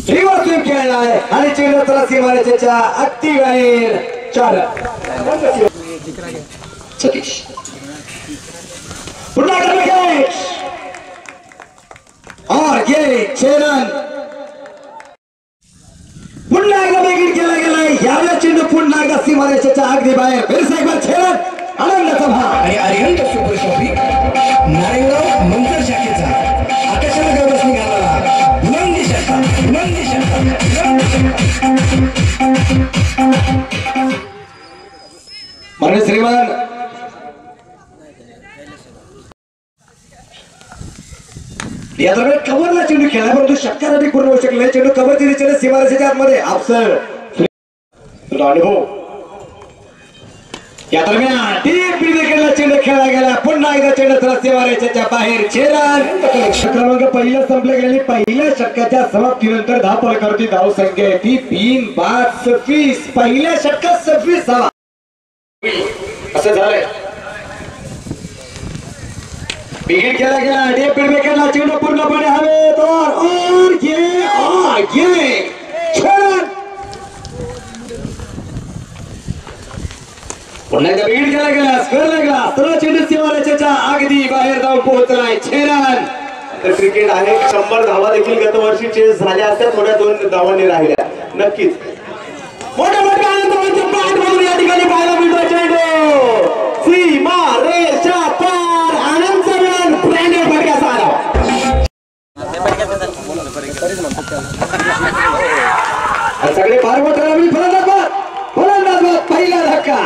reverse sweep खेळला आहे आणि चेंडू त्याला सीमारेषेच्या अगदी बाहेर 4 सतीश पुन्हा कॅच और ये 6 रन पुन्हा एकदा बेगीन केला गेलाय यावेळेस चेंडू पुन्हा एकदा सीमारेषेच्या अगदी बाहेर फिर से एक बार 6 रन आनंदाचा भाग आणि अरिहंत सुपर ट्रॉफी नारायणगाव मंतर शाखेचा आकाशाला गौरव निघाला बुलंदी शाखा माननीय श्रीमान या दरम्यान कव्हरला चेंडू खेळला परंतु षटकारासाठी पूर्ण होऊ शकले चेंडू कव्हरच्या दिशेने सीमारेषेच्या आतमध्ये अफसर अनुभव या दरम्यान डीप विकेटला चेंडू खेळला गेला पुन्हा एकदा चेंडू त्याला सीमारेषेच्या बाहेर 6 रन क्रमांक पहिला संपले गेले पहिल्या षटकाच्या समाप्तीनंतर धावफलक करती धावसंख्या आहे ती 3-5-26 पहिल्या षटकात 26 धावा असं झालंय बिगिन केला गेला डीप विकेटला चेंडू पूर्णपणे हवेत और ये 6 रन पुन्हा एकदा बिगिन केला गेला स्कोर लागला सर्व चेंडू सीमारेषेच्या अगदी बाहेर जाऊन पोहोचलाय 6 रन तर क्रिकेट अनेक 100 धावा देखील गत वर्षी चेस झाल्या असत्या थोड्या 2 धावांनी राहिल्या नक्कीच मोठ्या मोठ्या आनंदाच्या पाठ म्हणून या ठिकाणी पाहायला मिळतो चेंडू सीमारेषेच्या पार आनंदचा रन ब्रँडेड फटक्याचा आला सगळे फार मोठ्या फलंदाज पहिला धक्का